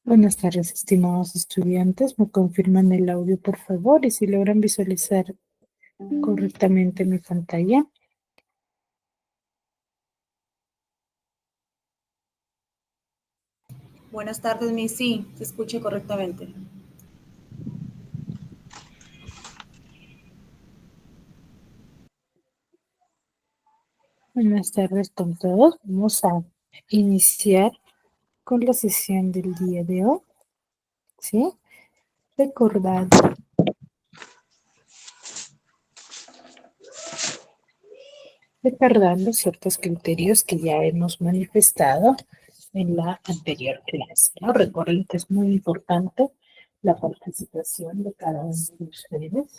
Buenas tardes, estimados estudiantes. ¿Me confirman el audio, por favor? Y si logran visualizar correctamente mi pantalla. Buenas tardes, Miss. Sí, se escucha correctamente. Buenas tardes con todos. Vamos a iniciar con la sesión del día de hoy. ¿Sí? Recordando ciertos criterios que ya hemos manifestado en la anterior clase, ¿no? Recuerden que es muy importante la participación de cada uno de ustedes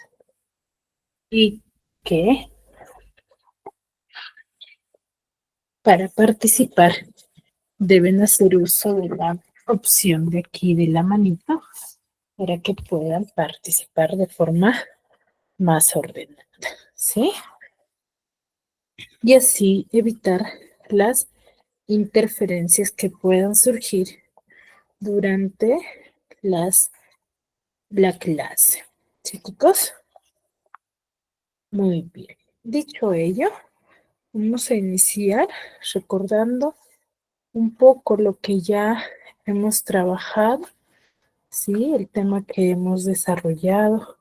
y que para participar deben hacer uso de la opción de aquí de la manita para que puedan participar de forma más ordenada, ¿sí? Y así evitar las interferencias que puedan surgir durante la clase. ¿Sí, chicos? Muy bien. Dicho ello, vamos a iniciar recordando un poco lo que ya hemos trabajado, ¿sí? El tema que hemos desarrollado.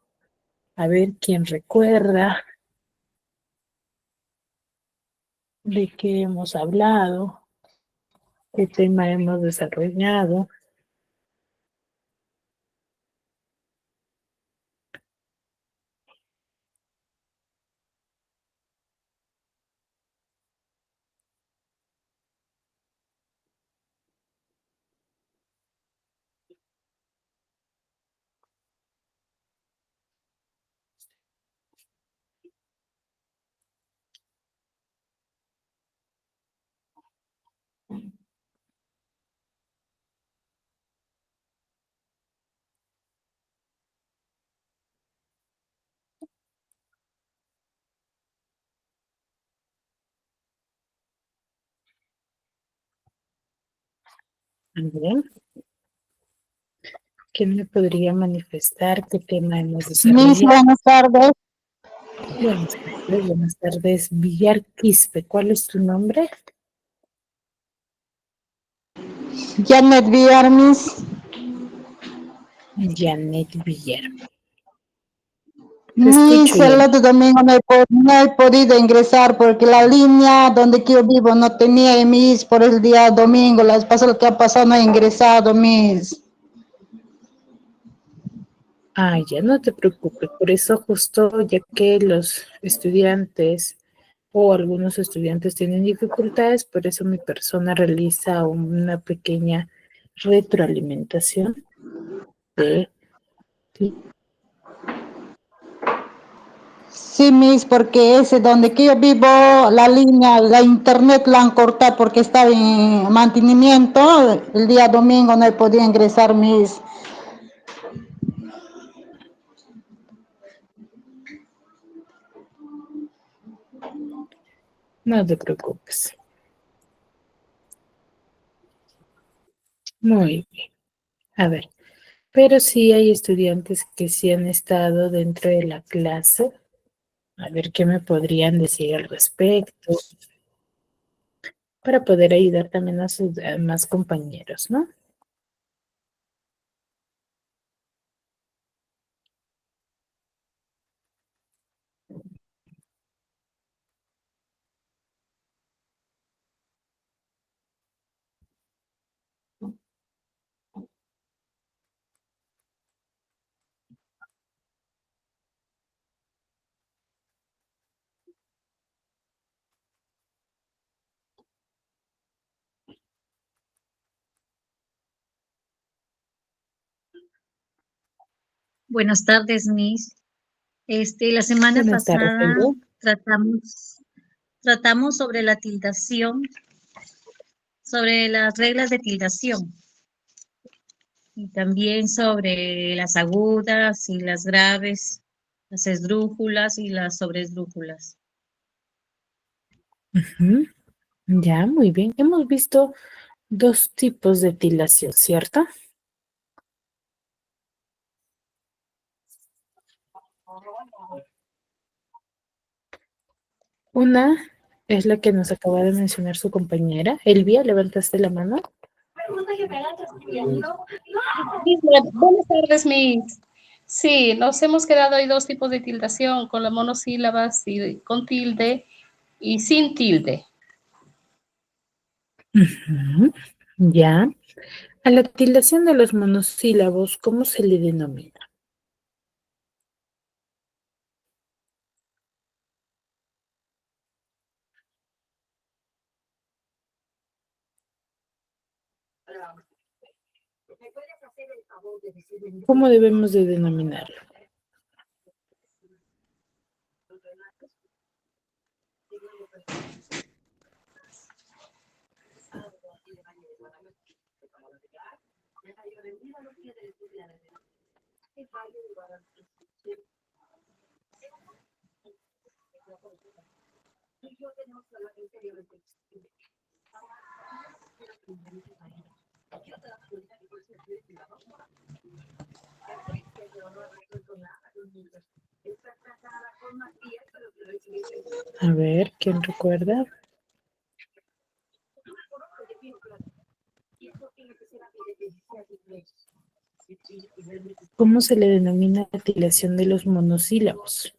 A ver quién recuerda de qué hemos hablado, qué tema hemos desarrollado. Bien. ¿Quién me podría manifestar qué tema hemos Miss, desarrollado? buenas tardes. Buenas tardes. Villar Quispe, ¿cuál es tu nombre? Janet Villar, Miss. Janet Villar. Te escucho, Miss, el Janet. otro domingo no he podido ingresar porque la línea donde yo vivo no tenía Miss por el día domingo. Las pasas lo que ha pasado no he ingresado, Miss. Ah, ya no te preocupes. Por eso justo ya que los estudiantes o algunos estudiantes tienen dificultades, por eso mi persona realiza una pequeña retroalimentación de... Sí, Miss, porque ese donde que yo vivo, la línea, la internet la han cortado porque estaba en mantenimiento. El día domingo no he podido ingresar, Miss. No te preocupes. Muy bien. A ver, pero sí hay estudiantes que sí han estado dentro de la clase. A ver qué me podrían decir al respecto para poder ayudar también a sus demás compañeros, ¿no? Buenas tardes, Miss. La semana Buenas tardes, pasada Aide. tratamos sobre la tildación, sobre las reglas de tildación y también sobre las agudas y las graves, las esdrújulas y las sobresdrújulas. Ujú. Ya, muy bien. Hemos visto dos tipos de tildación, ¿cierto? Una es la que nos acaba de mencionar su compañera. Elvia, ¿levantaste la mano? Buenas tardes, Miss. Sí, nos hemos quedado, hay dos tipos de tildación, con las monosílabas y con tilde y sin tilde. Ujú, ya. A la tildación de los monosílabos, ¿cómo se le denomina? ¿Cómo debemos de denominarlo? A ver, ¿quién recuerda? ¿Cómo se le denomina la tildación de los monosílabos?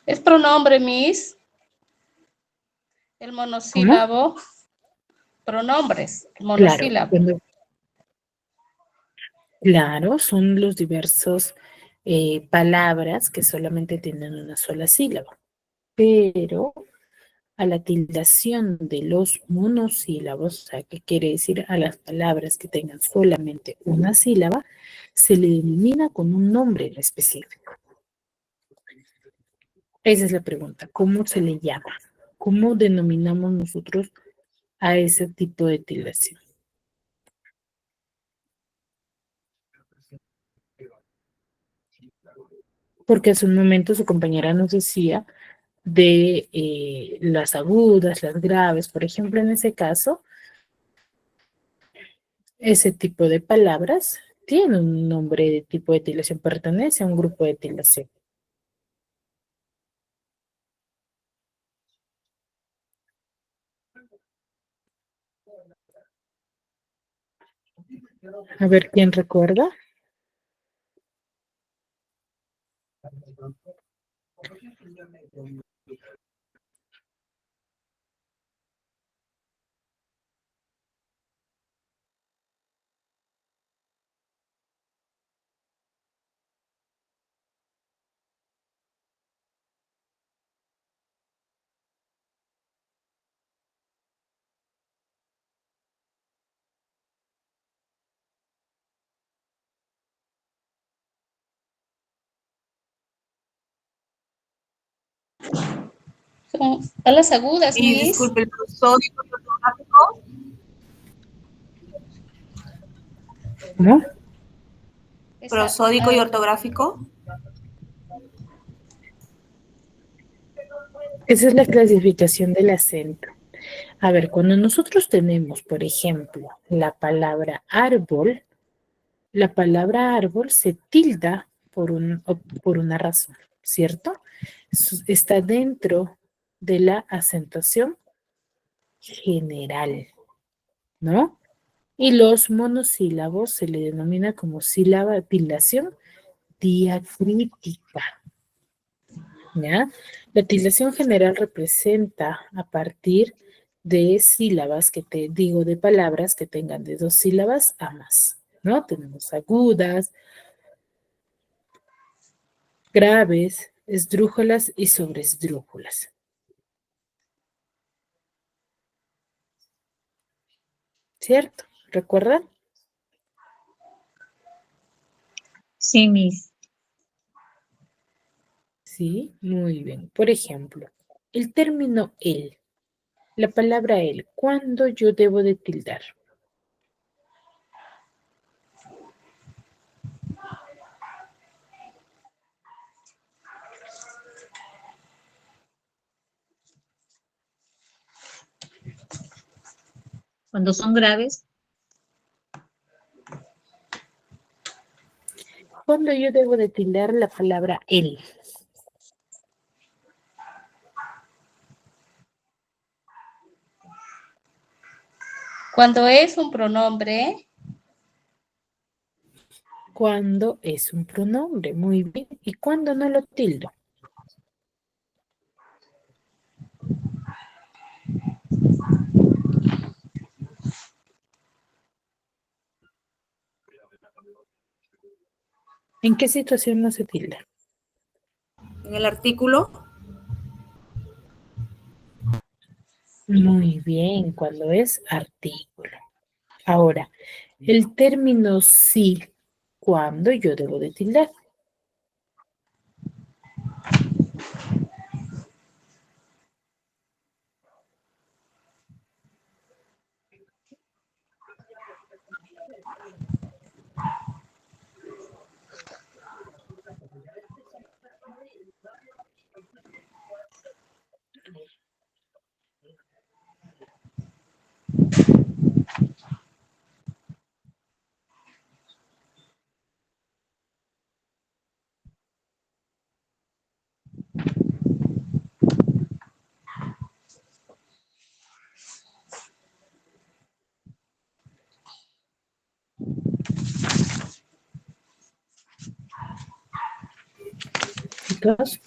Es pronombre, Miss. El ¿Cómo? monosílabo. Pronombres, Claro, monosílabo. claro, son los diversos palabras que solamente tienen una sola sílaba. Pero a la tildación de los monosílabos, o sea, ¿qué quiere decir? A las palabras que tengan solamente una sílaba, se le denomina con un nombre específico. Esa es la pregunta, ¿cómo se le llama? ¿Cómo denominamos nosotros a ese tipo de tildación? Porque hace un momento su compañera nos decía de las agudas, las graves, por ejemplo, en ese caso, ese tipo de palabras tiene un nombre de tipo de tildación, pertenece a un grupo de tildación. A ver, ¿quién recuerda? A las agudas, Y Miss. disculpe, el prosódico y ortográfico. ¿No? Prosódico y ortográfico. Esa es la clasificación del acento. A ver, cuando nosotros tenemos, por ejemplo, la palabra árbol se tilda por una razón, ¿cierto? Está dentro de la acentuación general, ¿no? Y los monosílabos se le denomina como sílaba, tildación diacrítica, ¿ya? La tildación general representa a partir de sílabas que te digo, de palabras que tengan de dos sílabas a más, ¿no? Tenemos agudas, graves, esdrújulas y sobresdrújulas. ¿Cierto? ¿Recuerdan? Sí, Miss. Sí, muy bien. Por ejemplo, el término el, la palabra el, ¿cuándo yo debo de tildar? Cuando son graves, ¿Cuándo yo debo de tildar la palabra él? Cuando es un pronombre, Cuando es un pronombre, muy bien. ¿Y cuándo no lo tildo? ¿En qué situación no se tilda? En el artículo, Muy bien, cuando es artículo. Ahora, el término sí, ¿cuándo yo debo de tildar? Chicos,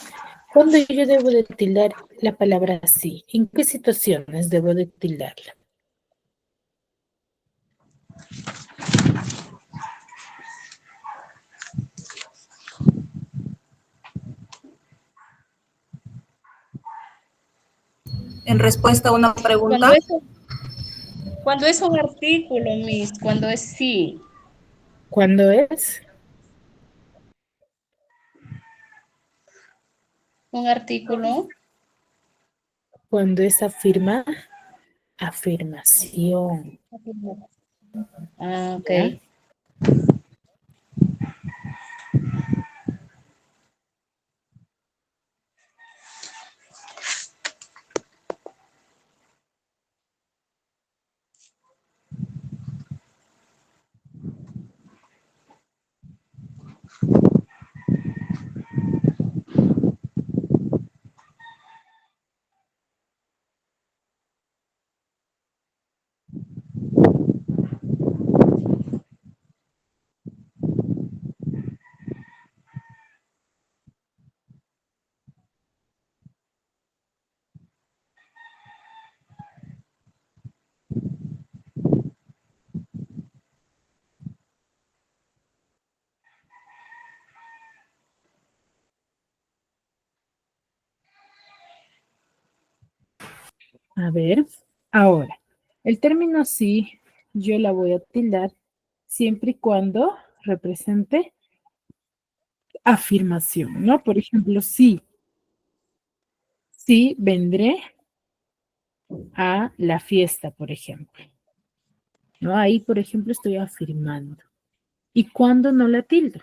¿cuándo yo debo de tildar la palabra sí? ¿En qué situaciones debo de tildarla? en respuesta a una cuando pregunta, es, cuando es un artículo, Miss, cuando es sí. ¿Cuándo es? Un artículo. Cuando es afirma, afirmación, Ah, ok. ¿ya? A ver, ahora, el término sí, yo la voy a tildar siempre y cuando represente afirmación, ¿no? Por ejemplo, sí, sí vendré a la fiesta, por ejemplo, ¿no? Ahí, por ejemplo, estoy afirmando. ¿Y cuándo no la tildo?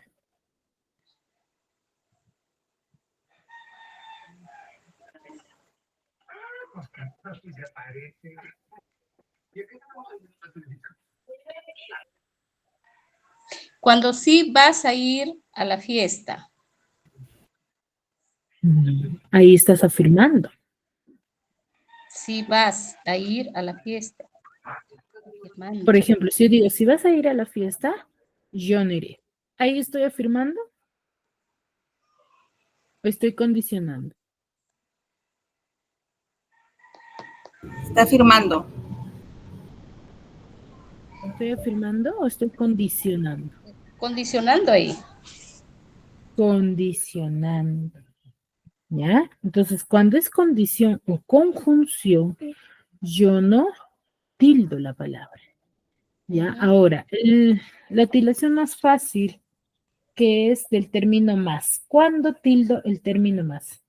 Cuando sí vas a ir a la fiesta. Ahí estás afirmando. Sí vas a ir a la fiesta. Por Afirmando. ejemplo, si yo digo, si vas a ir a la fiesta, yo no iré. Ahí estoy afirmando o estoy condicionando. está afirmando. ¿Estoy afirmando o estoy condicionando? Condicionando ahí. Condicionando. ¿Ya? Entonces, cuando es condición o conjunción, yo no tildo la palabra. ¿Ya? Ahora, la tildación más fácil, que es del término más. ¿Cuándo tildo el término más?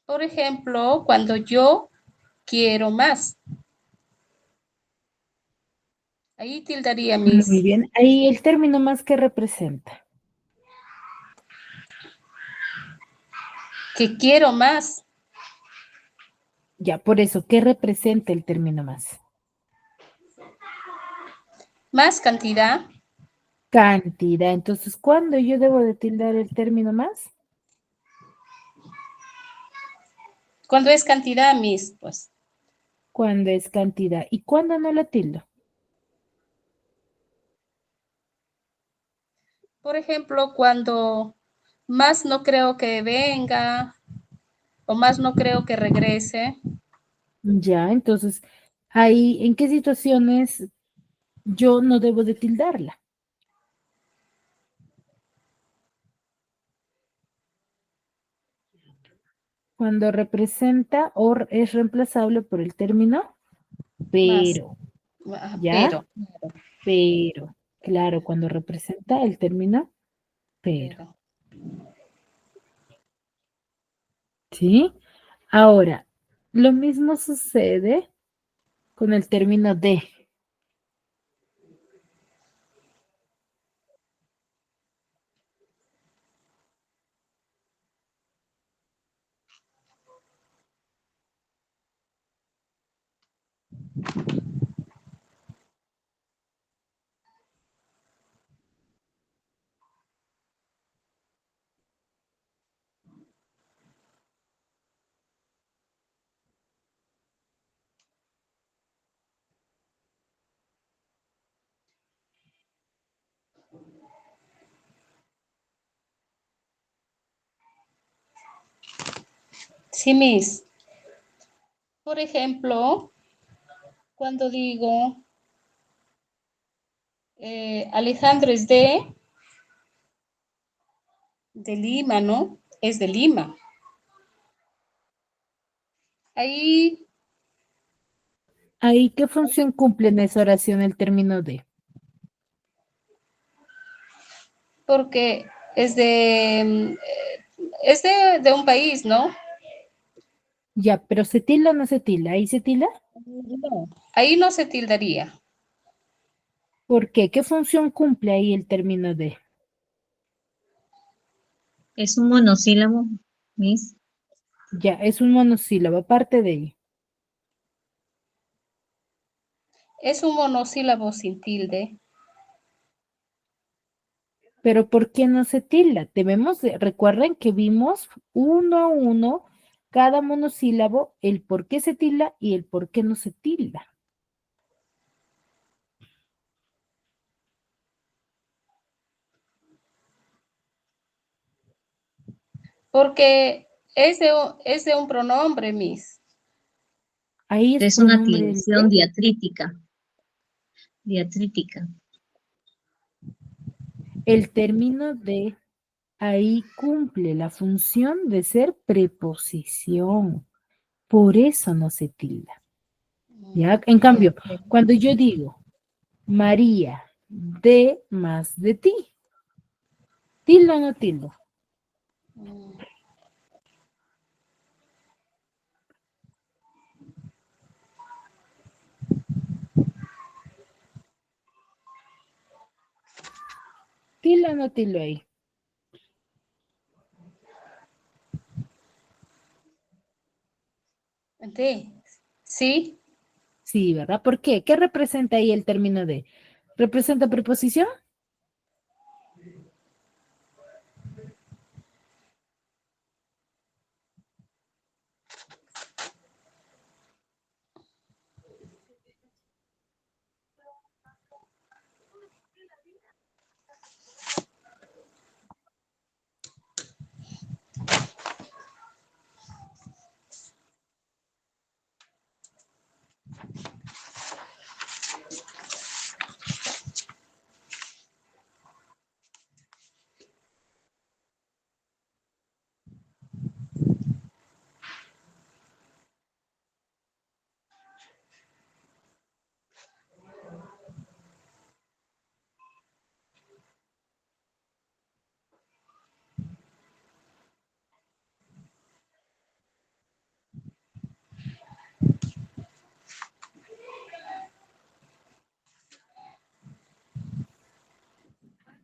Por ejemplo, cuando yo quiero más. Ahí tildaría Muy mis. bien. Ahí el término más que representa. Que quiero más. Ya, por eso, ¿qué representa el término más? Más cantidad. Cantidad. Entonces, ¿cuándo yo debo de tildar el término más? Cuando es cantidad, mis, pues. Cuando es cantidad. ¿Y cuándo no lo tildo? Por ejemplo, cuando más no creo que venga o más no creo que regrese. Ya, entonces, ahí, ¿en qué situaciones yo no debo de tildarla? Cuando representa o es reemplazable por el término Más. pero. ¿Ya? Pero. Pero. Claro, cuando representa el término pero. Pero. ¿Sí? Ahora, lo mismo sucede con el término de. Sí, mis. Por ejemplo, cuando digo Alejandro es de Lima, ¿no? Es de Lima. Ahí, Ahí, ¿qué función cumple en esa oración el término de? porque es de un país, ¿no? Ya, pero ¿se tilda o no se tilda? ¿Ahí se tilda? No. Ahí no se tildaría. ¿Por qué? ¿Qué función cumple ahí el término de? Es un monosílabo, Miss. Ya, es un monosílabo, aparte de ello. Es un monosílabo sin tilde. Pero ¿por qué no se tilda? Recuerden que vimos uno a uno cada monosílabo, el por qué se tilda y el por qué no se tilda. Porque es de un pronombre, Miss. Ahí es Es una pronombre el tildación de. diatrítica. Diatrítica. El término de ahí cumple la función de ser preposición. Por eso no se tilda. ¿Ya? En cambio, cuando yo digo María de más de ti, ¿tildo o no tildo? ¿Tildo o no tildo ahí? ¿Sí? Sí, ¿verdad? ¿Por qué? ¿Qué representa ahí el término de? ¿Representa preposición?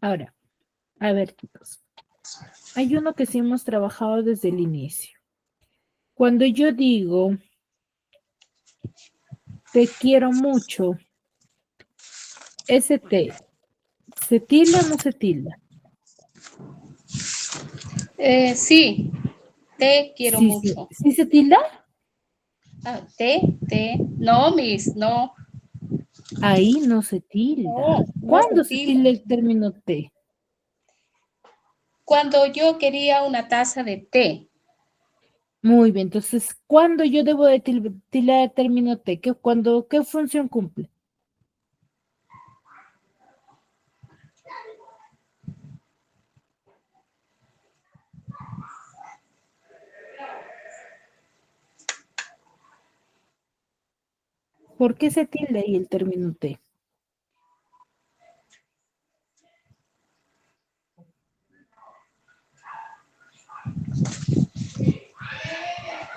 Ahora, a ver, chicos. Hay uno que sí hemos trabajado desde el inicio. Cuando yo digo, te quiero mucho, ese te, ¿se tilda o no se tilda? Sí, te quiero Sí, mucho. ¿sí se tilda? Ah, no, Miss, no, Ahí no se tilda. no se ¿Cuándo se tilda. tilda el término te? Cuando yo quería una taza de té, Muy bien, entonces, ¿cuándo yo debo de tildar el término te? ¿Qué función cumple? ¿Por qué se tilda ahí el término te?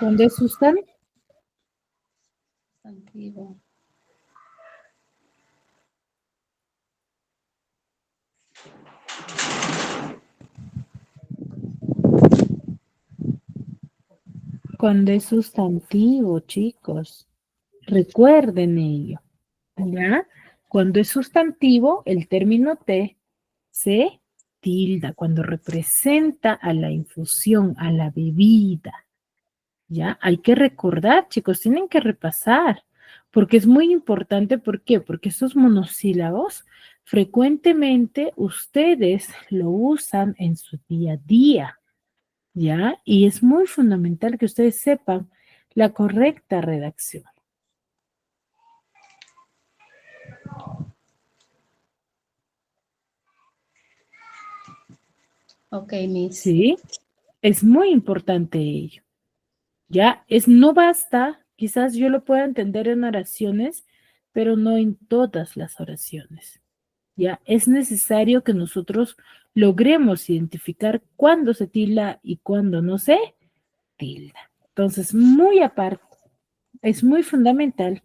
Cuando es sustantivo. antiguo. Cuando es sustantivo, chicos. Recuerden ello. ¿Ya? Cuando es sustantivo, el término te se tilda cuando representa a la infusión, a la bebida. ¿Ya? Hay que recordar, chicos, tienen que repasar, porque es muy importante. ¿Por qué? Porque esos monosílabos frecuentemente ustedes lo usan en su día a día. ¿Ya? Y es muy fundamental que ustedes sepan la correcta redacción. Ok, Miss. ¿Sí? Es muy importante ello. ¿Ya? No basta, quizás yo lo pueda entender en oraciones, pero no en todas las oraciones. ¿Ya? Es necesario que nosotros logremos identificar cuándo se tilda y cuándo no se tilda. Entonces, muy aparte, es muy fundamental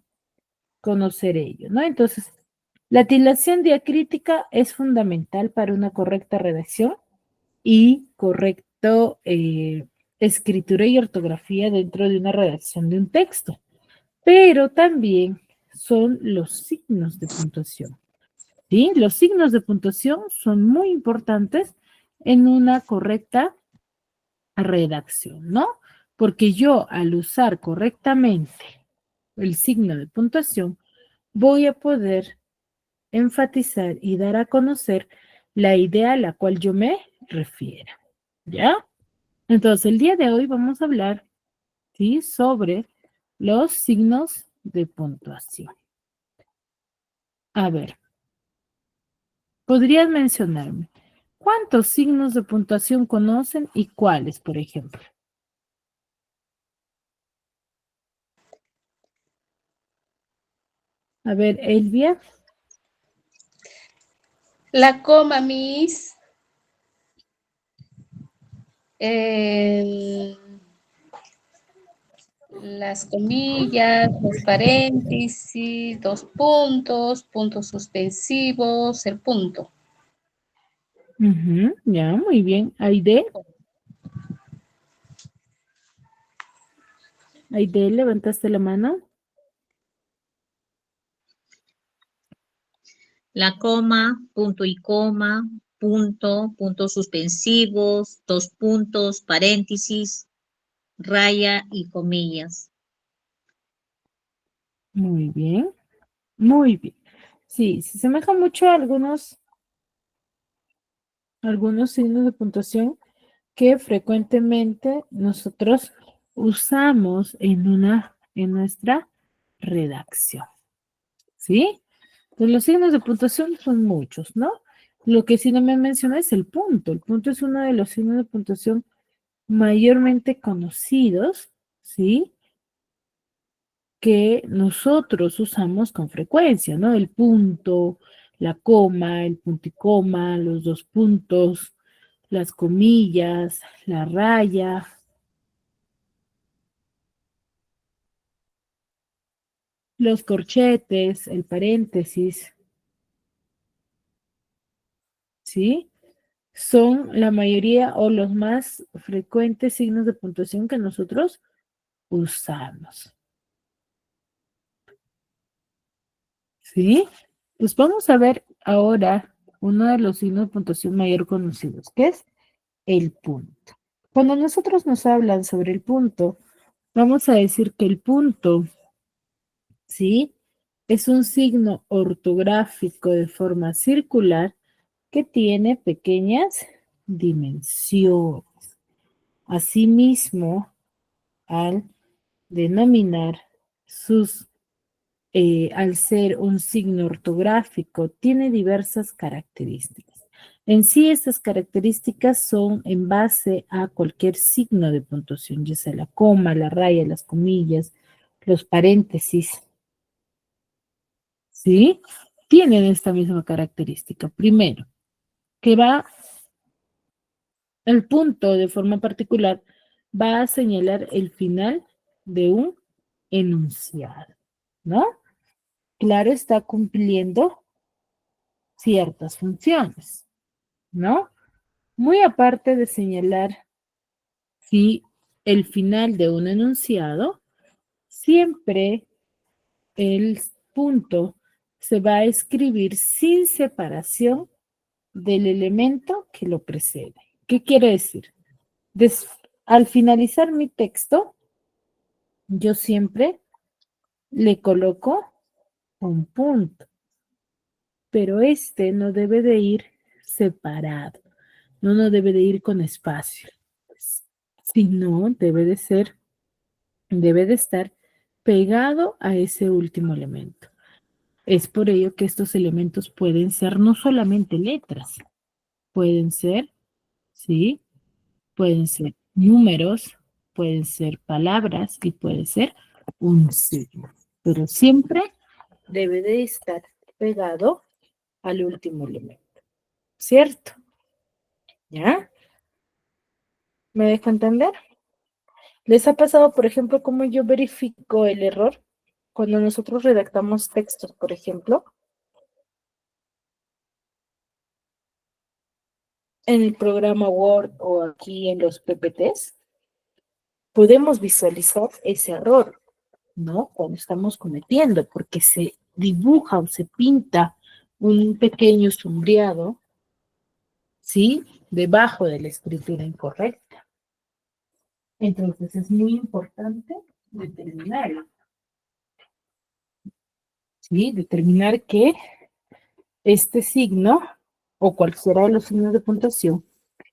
conocer ello, ¿no? Entonces, la tildación diacrítica es fundamental para una correcta redacción y correcto escritura y ortografía dentro de una redacción de un texto, pero también son los signos de puntuación. ¿Sí? Los signos de puntuación son muy importantes en una correcta redacción, ¿no? Porque yo al usar correctamente el signo de puntuación voy a poder enfatizar y dar a conocer la idea a la cual yo me refiero, ¿ya? Entonces, el día de hoy vamos a hablar, ¿sí? Sobre los signos de puntuación. A ver, ¿podrías mencionarme cuántos signos de puntuación conocen y cuáles, por ejemplo? A ver, Elvia. La coma, Miss. eh, las comillas, los paréntesis, dos puntos, puntos suspensivos, el punto. Ujú, ya, muy bien. Aide. Aide, levantaste la mano. La coma, punto y coma, punto, puntos suspensivos, dos puntos, paréntesis, raya y comillas. Muy bien, muy bien. Sí, se asemeja mucho a algunos signos de puntuación que frecuentemente nosotros usamos en nuestra redacción, ¿sí? Pues los signos de puntuación son muchos, ¿no? Lo que sí no me menciona es el punto. El punto es uno de los signos de puntuación mayormente conocidos, ¿sí? Que nosotros usamos con frecuencia, ¿no? El punto, la coma, el punto y coma, los dos puntos, las comillas, la raya, los corchetes, el paréntesis, ¿sí? Son la mayoría o los más frecuentes signos de puntuación que nosotros usamos. ¿Sí? Pues vamos a ver ahora uno de los signos de puntuación mayor conocidos, que es el punto. Cuando nosotros nos hablan sobre el punto, vamos a decir que el punto, ¿sí? Es un signo ortográfico de forma circular que tiene pequeñas dimensiones. Asimismo, al denominar al ser un signo ortográfico, tiene diversas características. En sí, estas características son en base a cualquier signo de puntuación, ya sea la coma, la raya, las comillas, los paréntesis, ¿sí? Tienen esta misma característica. Primero, que el punto de forma particular va a señalar el final de un enunciado, ¿no? Claro, está cumpliendo ciertas funciones, ¿no? Muy aparte de señalar si el final de un enunciado, siempre el punto se va a escribir sin separación del elemento que lo precede. ¿Qué quiere decir? Al finalizar mi texto, yo siempre le coloco un punto, pero este no debe de ir separado, no debe de ir con espacio, sino debe de estar pegado a ese último elemento. Es por ello que estos elementos pueden ser no solamente letras, pueden ser, ¿sí? Pueden ser números, pueden ser palabras y puede ser un signo, pero siempre debe de estar pegado al último elemento, ¿cierto? ¿Ya? ¿Me dejo entender? ¿Les ha pasado, por ejemplo, cómo yo verifico el error cuando nosotros redactamos textos, por ejemplo? En el programa Word o aquí en los PPTs, podemos visualizar ese error, ¿no? Cuando estamos cometiendo, porque se dibuja o se pinta un pequeño sombreado, ¿sí? Debajo de la escritura incorrecta. Entonces es muy importante determinarlo, ¿sí? Determinar que este signo o cualquiera de los signos de puntuación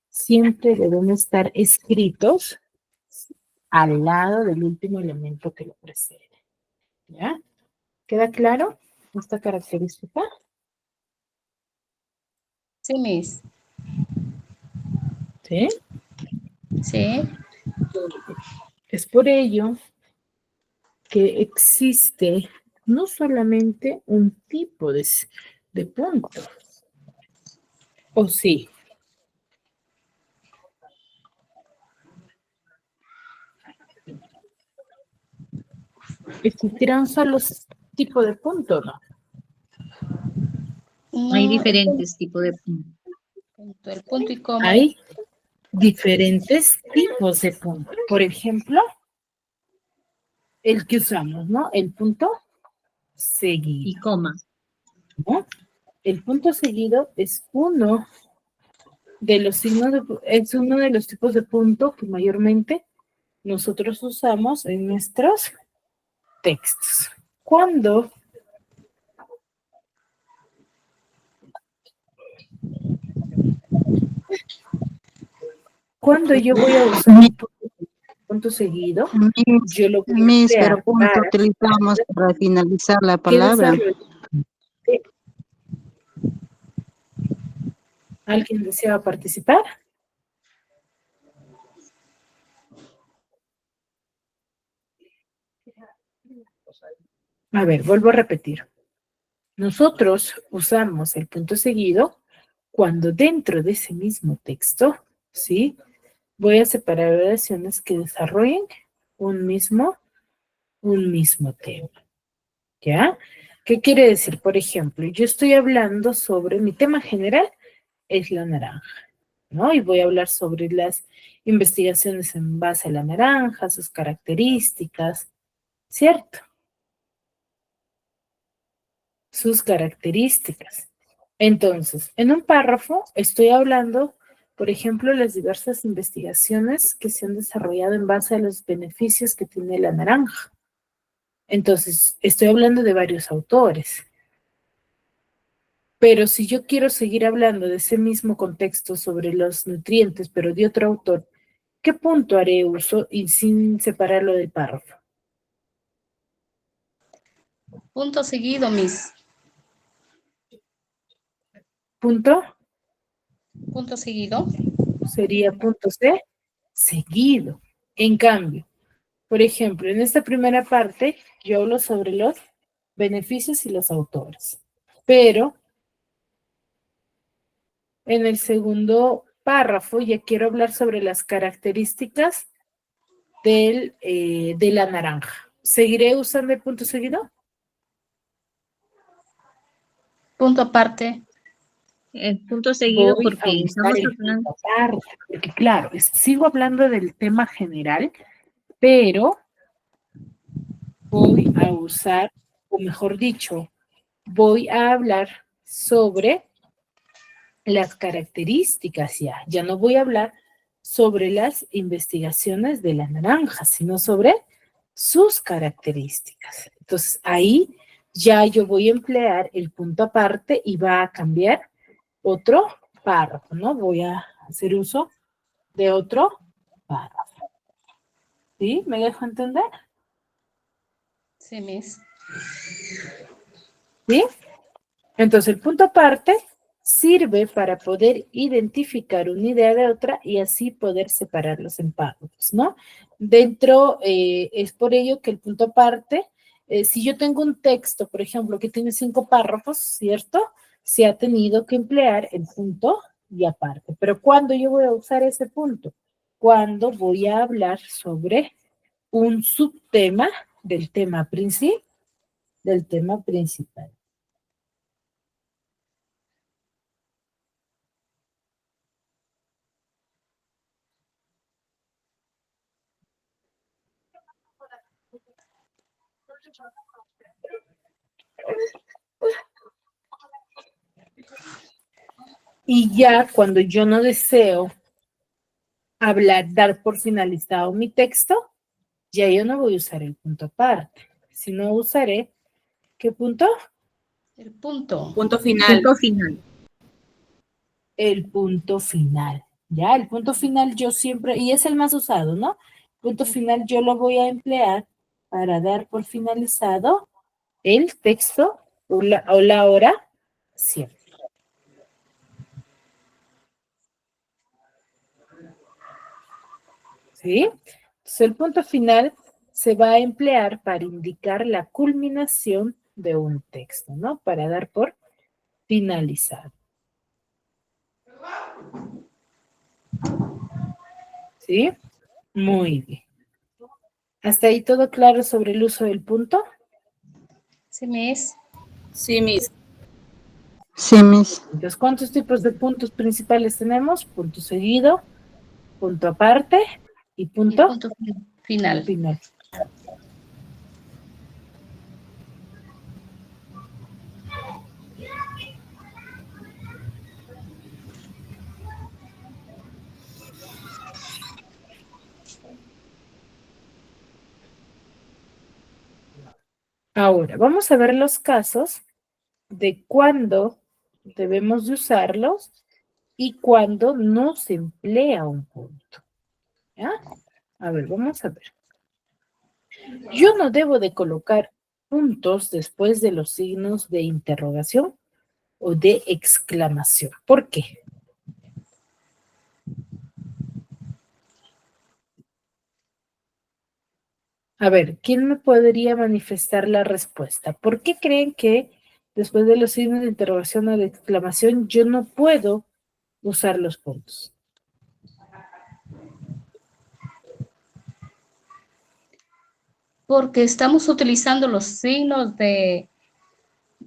siempre deben estar escritos al lado del último elemento que lo precede. ¿Ya? ¿Queda claro esta característica? Sí, Miss. ¿Sí? Sí. Es por ello que existe no solamente un tipo de punto, ¿o sí? ¿Existirán solo tipos de punto, no? Hay No, diferentes tipos de el punto y coma. Hay diferentes tipos de punto. Por ejemplo, el que usamos, ¿no? El punto y seguido, coma. ¿no? El punto seguido es uno de los signos es uno de los tipos de punto que mayormente nosotros usamos en nuestros textos. Cuando yo voy a usar un punto seguido, yo lo voy a Miss, emplear pero punto para utilizamos para finalizar la ¿qué palabra. desarrollo? ¿Alguien desea participar? A ver, vuelvo a repetir. Nosotros usamos el punto seguido cuando dentro de ese mismo texto, ¿sí? Voy a separar oraciones que desarrollen un mismo tema, ¿ya? ¿Qué quiere decir? Por ejemplo, yo estoy hablando sobre mi tema general, es la naranja, ¿no? Y voy a hablar sobre las investigaciones en base a la naranja, sus características, ¿cierto? Sus características. Entonces, en un párrafo estoy hablando, por ejemplo, las diversas investigaciones que se han desarrollado en base a los beneficios que tiene la naranja. Entonces, estoy hablando de varios autores. Pero si yo quiero seguir hablando de ese mismo contexto sobre los nutrientes, pero de otro autor, ¿qué punto haré uso y sin separarlo del párrafo? Punto seguido, Miss. ¿Punto? Punto seguido. Sería punto C, seguido. En cambio, por ejemplo, en esta primera parte, yo hablo sobre los beneficios y los autores. Pero en el segundo párrafo ya quiero hablar sobre las características de la naranja. ¿Seguiré usando el punto seguido? Punto aparte. El punto seguido Voy a porque usar estamos el hablando. punto aparte, porque claro, sigo hablando del tema general, pero voy a usar, o mejor dicho, voy a hablar sobre las características ya. Ya no voy a hablar sobre las investigaciones de la naranja, sino sobre sus características. Entonces, ahí ya yo voy a emplear el punto aparte y va a cambiar otro párrafo, ¿no? Voy a hacer uso de otro párrafo. ¿Sí? ¿Me dejo entender? Sí, Miss. ¿Sí? Entonces, el punto aparte sirve para poder identificar una idea de otra y así poder separarlos en párrafos, ¿no? Dentro, es por ello que el punto aparte, si yo tengo un texto, por ejemplo, que tiene 5 párrafos, ¿cierto? Se ha tenido que emplear el punto y aparte. Pero ¿cuándo yo voy a usar ese punto? Cuando voy a hablar sobre un subtema del tema principal. Y ya cuando yo no deseo hablar, dar por finalizado mi texto, ya yo no voy a usar el punto aparte, sino usaré, ¿qué punto? El punto. Punto final. Punto final. El punto final. Ya, el punto final yo siempre, y es el más usado, ¿no? Punto final yo lo voy a emplear para dar por finalizado el texto o la oración. ¿Sí? Entonces el punto final se va a emplear para indicar la culminación de un texto, ¿no? Para dar por finalizado. ¿Sí? Muy bien. ¿Hasta ahí todo claro sobre el uso del punto? Sí, Miss. Sí, Miss. Sí, Miss. Entonces, ¿cuántos tipos de puntos principales tenemos? Punto seguido, punto aparte y Y punto punto final. final. Ahora, vamos a ver los casos de cuándo debemos de usarlos y cuándo no se emplea un punto. ¿Ya? A ver, vamos a ver. Yo no debo de colocar puntos después de los signos de interrogación o de exclamación. ¿Por qué? A ver, ¿quién me podría manifestar la respuesta? ¿Por qué creen que después de los signos de interrogación o de exclamación yo no puedo usar los puntos? Porque estamos utilizando los signos de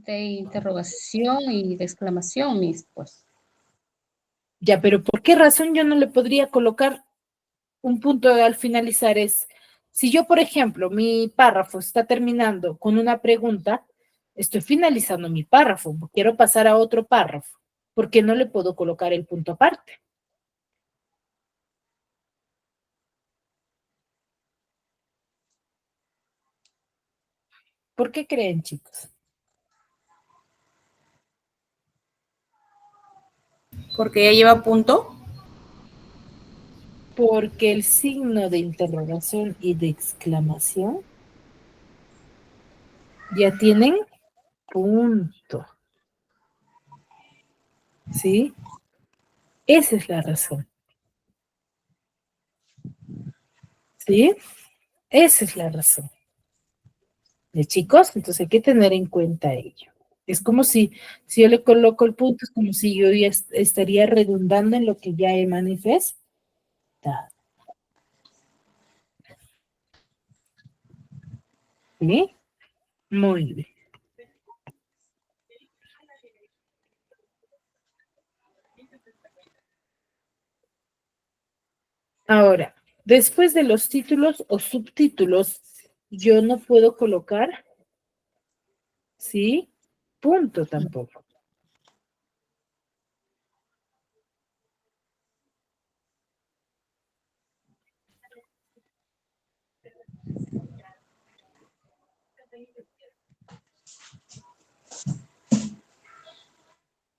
interrogación y de exclamación, Miss, pues. Ya, pero ¿por qué razón yo no le podría colocar un punto al finalizar? Si yo, por ejemplo, mi párrafo está terminando con una pregunta, estoy finalizando mi párrafo, quiero pasar a otro párrafo, ¿por qué no le puedo colocar el punto aparte? ¿Por qué creen, chicos? Porque ya lleva punto. Porque el signo de interrogación y de exclamación ya tienen punto. ¿Sí? Esa es la razón. ¿Sí? Esa es la razón. ¿De chicos? Entonces hay que tener en cuenta ello. Es como si yo le coloco el punto, es como si yo ya estaría redundando en lo que ya he manifestado. ¿Sí? Muy bien. Ahora, después de los títulos o subtítulos, yo no puedo colocar, ¿sí? Punto tampoco.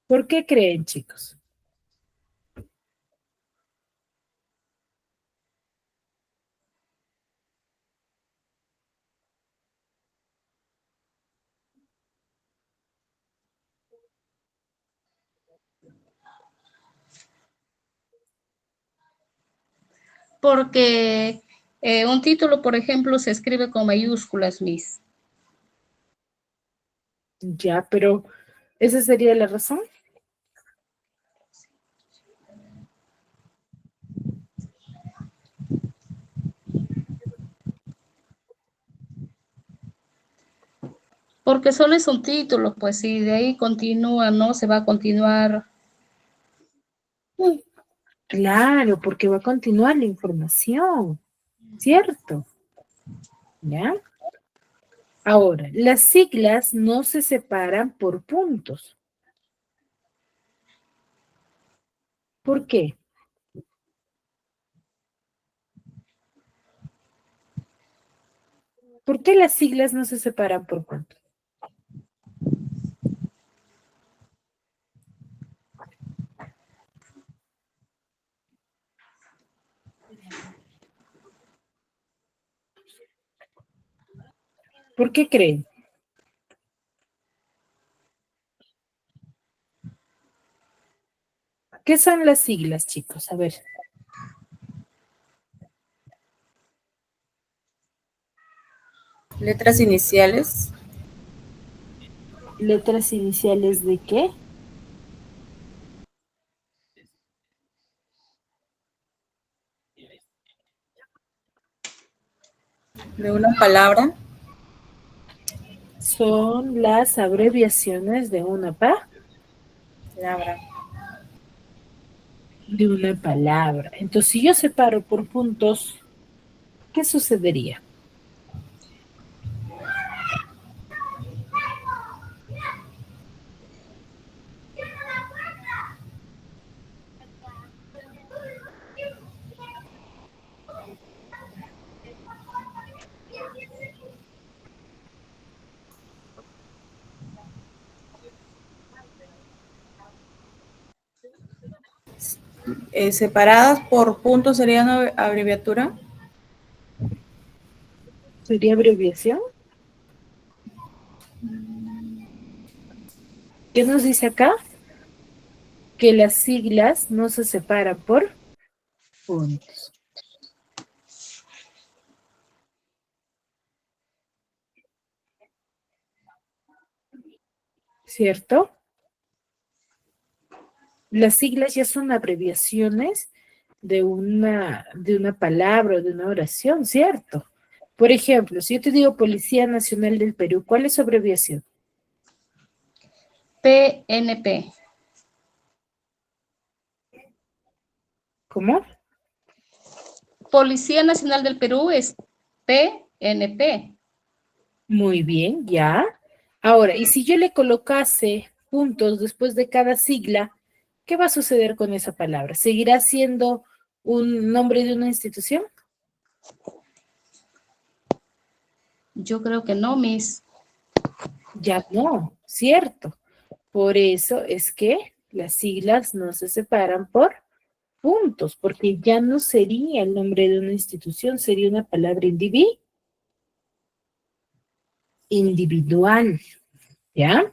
¿Por qué creen, chicos? Porque un título, por ejemplo, se escribe con mayúsculas, Miss. Ya, pero ¿esa sería la razón? Porque solo es un título, pues si de ahí continúa, ¿no? Se va a continuar. Claro, porque va a continuar la información, ¿cierto? ¿Ya? Ahora, las siglas no se separan por puntos. ¿Por qué? ¿Por qué las siglas no se separan por puntos? ¿Por qué creen? ¿Qué son las siglas, chicos? A ver. Letras iniciales. ¿Letras iniciales de qué? De una palabra. Son las abreviaciones de una Palabra. de una palabra. Entonces, si yo separo por puntos, ¿qué sucedería? Separadas por puntos sería una abreviatura. ¿Sería abreviación? ¿Qué nos dice acá? Que las siglas no se separan por puntos. ¿Cierto? Las siglas ya son abreviaciones de una palabra o de una oración, ¿cierto? Por ejemplo, si yo te digo Policía Nacional del Perú, ¿cuál es su abreviación? PNP. ¿Cómo? Policía Nacional del Perú es PNP. Muy bien, ya. Ahora, y si yo le colocase puntos después de cada sigla, ¿qué va a suceder con esa palabra? ¿Seguirá siendo un nombre de una institución? Yo creo que no, Miss. Ya no, ¿cierto? Por eso es que las siglas no se separan por puntos, porque ya no sería el nombre de una institución, sería una palabra individual, ¿ya?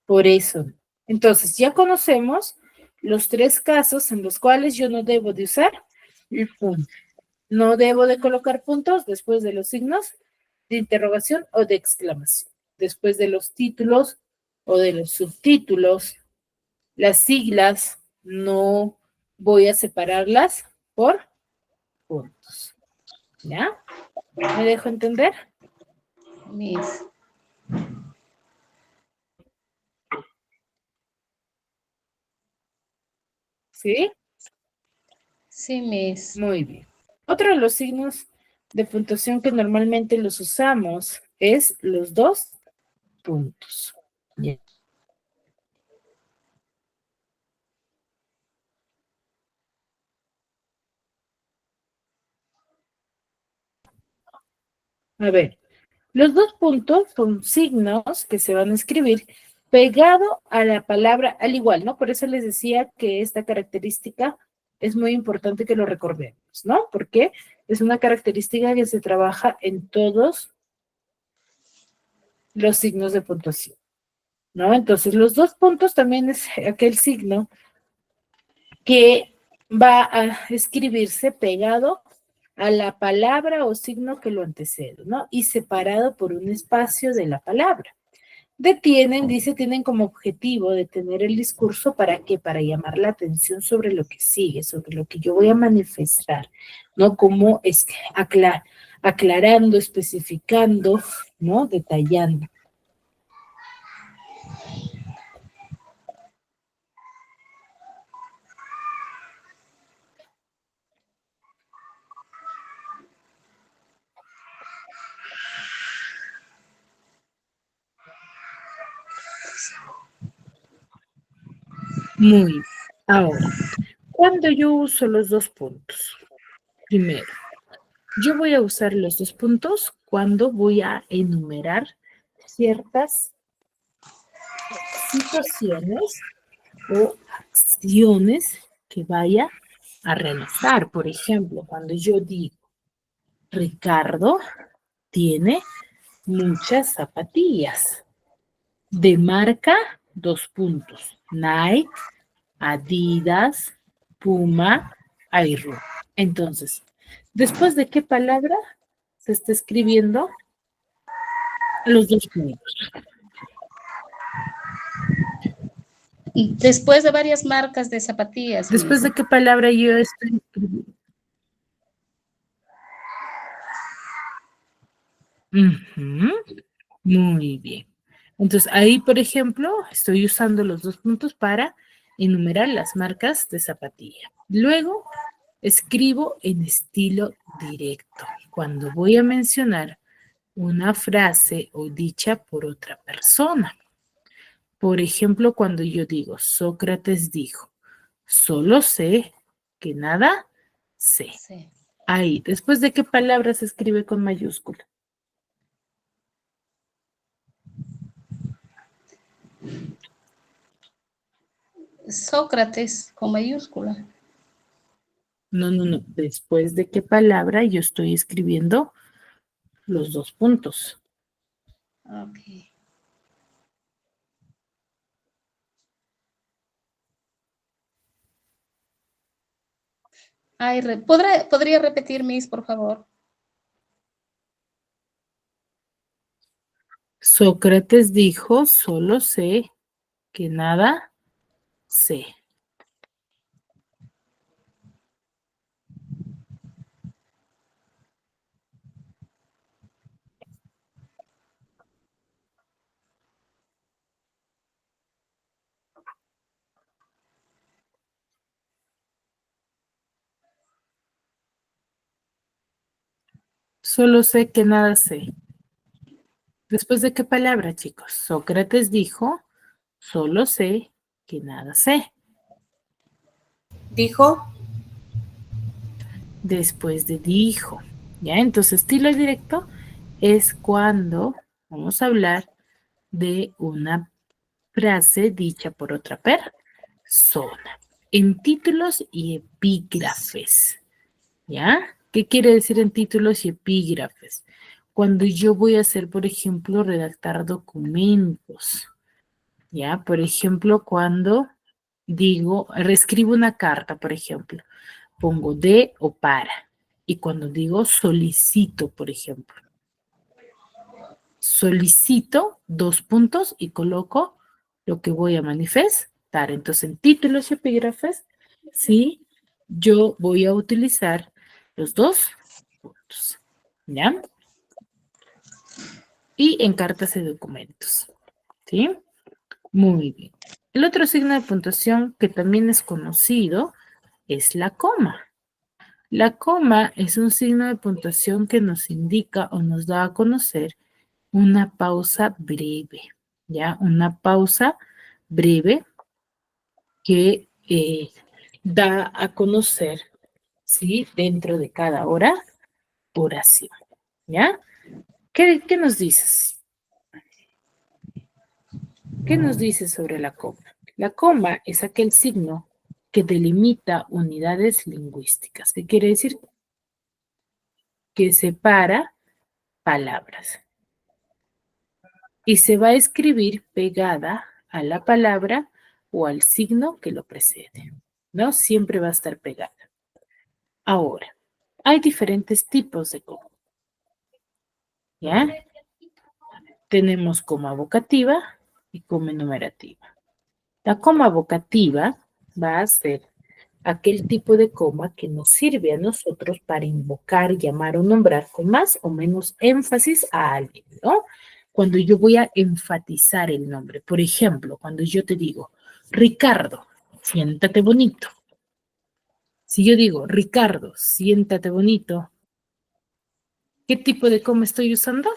Por eso. Entonces, ya conocemos los tres casos en los cuales yo no debo de usar el punto. No debo de colocar puntos después de los signos de interrogación o de exclamación. Después de los títulos o de los subtítulos, las siglas no voy a separarlas por puntos. ¿Ya? ¿Me dejo entender? Miss. ¿Sí? Sí, Miss. Muy bien. Otro de los signos de puntuación que normalmente los usamos es los dos puntos. Ya. A ver, los dos puntos son signos que se van a escribir pegado a la palabra al igual, ¿no? Por eso les decía que esta característica es muy importante que lo recordemos, ¿no? Porque es una característica que se trabaja en todos los signos de puntuación, ¿no? Entonces, los dos puntos también es aquel signo que va a escribirse pegado a la palabra o signo que lo antecede, ¿no? Y separado por un espacio de la palabra. Detienen, dice, tienen como objetivo detener el discurso, ¿para qué? Para llamar la atención sobre lo que sigue, sobre lo que yo voy a manifestar, ¿no? Como es aclarando, especificando, ¿no? Detallando. Muy bien. Ahora, ¿cuándo yo uso los dos puntos? Primero, yo voy a usar los dos puntos cuando voy a enumerar ciertas situaciones o acciones que vaya a realizar. Por ejemplo, cuando yo digo, Ricardo tiene muchas zapatillas de marca, dos puntos, Nike, Adidas, Puma, Airro. Entonces, ¿después de qué palabra se está escribiendo los dos puntos? Después de varias marcas de zapatillas, ¿Después Miss. de qué palabra yo estoy escribiendo? Ujú, muy bien. Entonces, ahí, por ejemplo, estoy usando los dos puntos para enumerar las marcas de zapatilla. Luego, escribo en estilo directo. Cuando voy a mencionar una frase o dicha por otra persona. Por ejemplo, cuando yo digo, Sócrates dijo, solo sé que nada sé. Sí. Ahí, ¿después de qué palabra se escribe con mayúscula? Sócrates con mayúscula. No, no, no. ¿Después de qué palabra yo estoy escribiendo los dos puntos? Ok. Ay, ¿podría repetir, Miss, por favor? Sócrates dijo, solo sé que nada sé. Solo sé que nada sé. ¿Después de qué palabra, chicos? Sócrates dijo, solo sé que nada sé. Dijo, Después de dijo. ¿Ya? Entonces, estilo directo es cuando vamos a hablar de una frase dicha por otra persona. En títulos y epígrafes. ¿Ya? ¿Qué quiere decir en títulos y epígrafes? Cuando yo voy a hacer, por ejemplo, redactar documentos. ¿Ya? Por ejemplo, cuando digo, reescribo una carta, por ejemplo, pongo de o para. Y cuando digo solicito, por ejemplo, solicito 2 puntos y coloco lo que voy a manifestar. Entonces, en títulos y epígrafes, sí, yo voy a utilizar los 2 puntos. ¿Ya? Y en cartas y documentos. ¿Sí? Muy bien. El otro signo de puntuación que también es conocido es la coma. La coma es un signo de puntuación que nos indica o nos da a conocer una pausa breve, ¿ya? Una pausa breve que da a conocer, ¿sí? Dentro de cada oración, ¿ya? ¿Qué nos dices? ¿Qué nos dices sobre la coma? La coma es aquel signo que delimita unidades lingüísticas. ¿Qué quiere decir? Que separa palabras. Y se va a escribir pegada a la palabra o al signo que lo precede, ¿no? Siempre va a estar pegada. Ahora, hay diferentes tipos de coma, ¿ya? Tenemos coma vocativa y coma enumerativa. La coma vocativa va a ser aquel tipo de coma que nos sirve a nosotros para invocar, llamar o nombrar con más o menos énfasis a alguien, ¿no? Cuando yo voy a enfatizar el nombre. Por ejemplo, cuando yo te digo, Ricardo, siéntate bonito. Si yo digo, Ricardo, siéntate bonito, ¿qué tipo de coma estoy usando?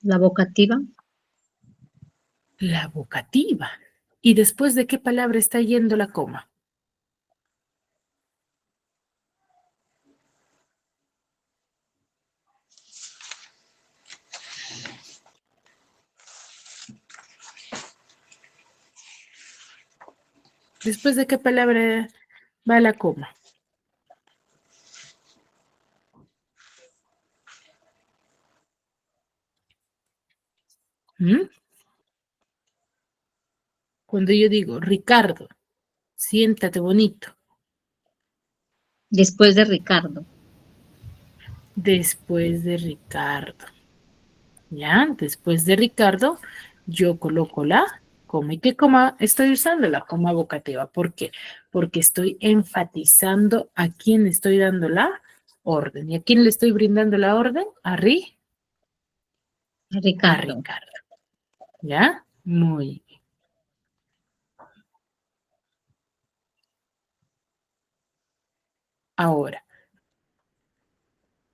La vocativa. La vocativa. ¿Y después de qué palabra está yendo la coma? ¿Después de qué palabra va la coma? ¿Mm? Cuando yo digo, Ricardo, siéntate bonito. Después de Ricardo. Después de Ricardo. ¿Ya? Después de Ricardo, yo coloco la coma. ¿Y qué coma estoy usando? La coma vocativa. ¿Por qué? Porque estoy enfatizando a quién estoy dando la orden. ¿Y a quién le estoy brindando la orden? A Ricardo. Ricardo. ¿Ya? Muy bien. Ahora,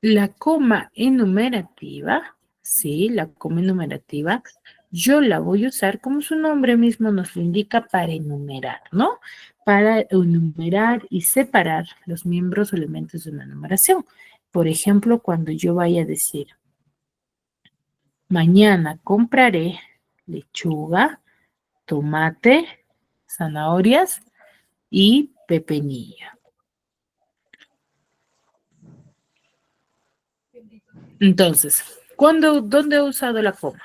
la coma enumerativa, sí, la coma enumerativa, yo la voy a usar como su nombre mismo nos lo indica para enumerar, ¿no? Para enumerar y separar los miembros o elementos de una numeración. Por ejemplo, cuando yo vaya a decir, mañana compraré lechuga, tomate, zanahorias y pepinillo. Entonces, ¿dónde he usado la coma?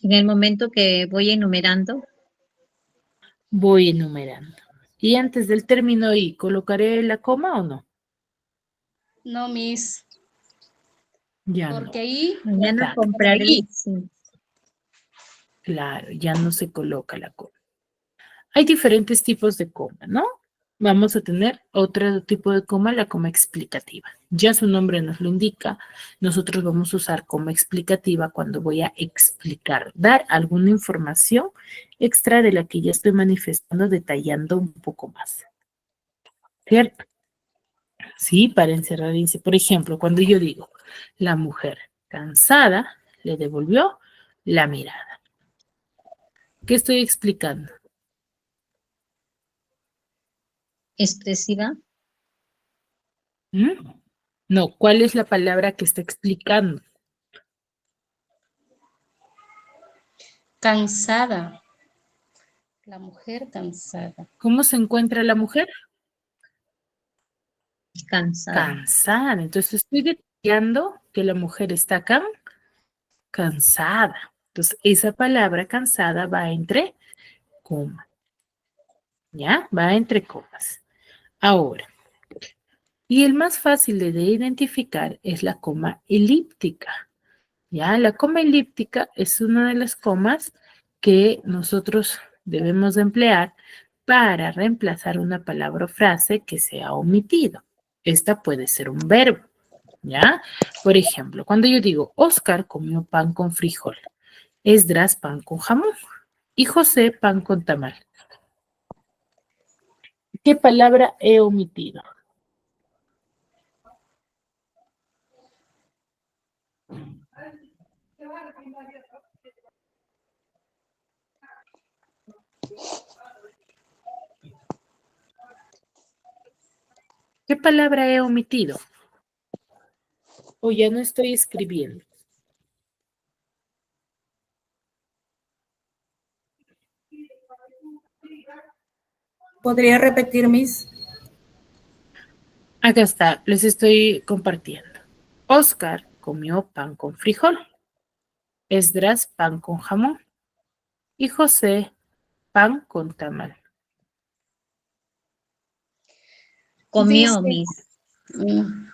En el momento que voy enumerando, Voy enumerando. ¿Y antes del término y colocaré la coma o no? No, Miss, Ya porque no. ahí, mañana Claro, compraré. ahí, Sí. claro, ya no se coloca la coma. Hay diferentes tipos de coma, ¿no? vamos a tener otro tipo de coma, la coma explicativa. Ya su nombre nos lo indica, nosotros vamos a usar coma explicativa cuando voy a explicar, dar alguna información extra de la que ya estoy manifestando, detallando un poco más. ¿Cierto? Sí, para encerrar, dice, por ejemplo, cuando yo digo, la mujer cansada le devolvió la mirada. ¿Qué estoy explicando? Expresiva. ¿Mm? No, ¿cuál es la palabra que está explicando? Cansada. La mujer cansada. ¿Cómo se encuentra la mujer? Cansada. Cansada. Entonces estoy detallando que la mujer está cansada. Entonces esa palabra cansada va entre comas. ¿Ya? Va entre comas. Ahora, y el más fácil de identificar es la coma elíptica. ¿Ya? La coma elíptica es una de las comas que nosotros debemos de emplear para reemplazar una palabra o frase que se ha omitido. Esta puede ser un verbo, ¿ya? Por ejemplo, cuando yo digo, Oscar comió pan con frijol, Esdras pan con jamón y José pan con tamal. ¿Qué palabra he omitido? ¿Qué palabra he omitido? O ya no estoy escribiendo. ¿Podría repetir, Miss? Acá está, les estoy compartiendo. Oscar comió pan con frijol, Esdras pan con jamón y José pan con tamal. Comió, Dice, Miss.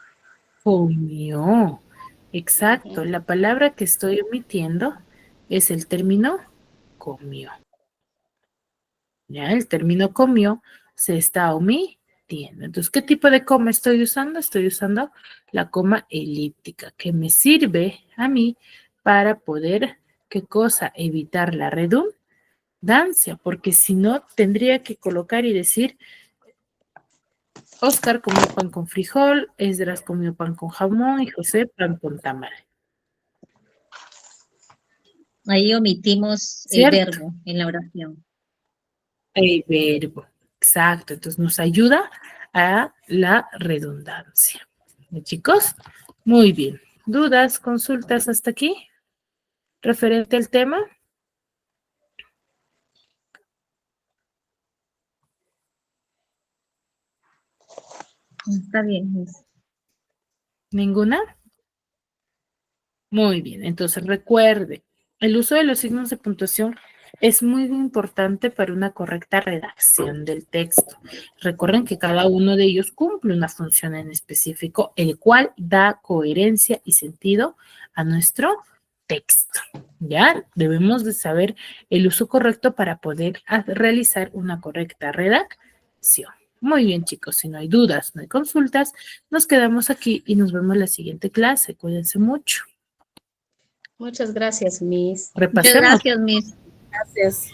Comió. Exacto, la palabra que estoy omitiendo es el término comió. Ya, el término comió se está omitiendo. Entonces, ¿qué tipo de coma estoy usando? Estoy usando la coma elíptica, que me sirve a mí para poder, ¿qué cosa? Evitar la redundancia, porque si no, tendría que colocar y decir, Oscar comió pan con frijol, Esdras comió pan con jamón y José pan con tamal. Ahí omitimos el ¿Cierto? verbo en la oración. El verbo. Exacto. Entonces nos ayuda a la redundancia. ¿De chicos? Muy bien. ¿Dudas, consultas hasta aquí? ¿Referente al tema? Está bien, Miss. ¿Ninguna? Muy bien. Entonces recuerde, el uso de los signos de puntuación es muy importante para una correcta redacción del texto. Recuerden que cada uno de ellos cumple una función en específico, el cual da coherencia y sentido a nuestro texto. ¿Ya? Debemos de saber el uso correcto para poder realizar una correcta redacción. Muy bien, chicos, si no hay dudas, no hay consultas, nos quedamos aquí y nos vemos en la siguiente clase. Cuídense mucho. muchas gracias, Miss. Muchas Repasemos. gracias, Miss. Gracias.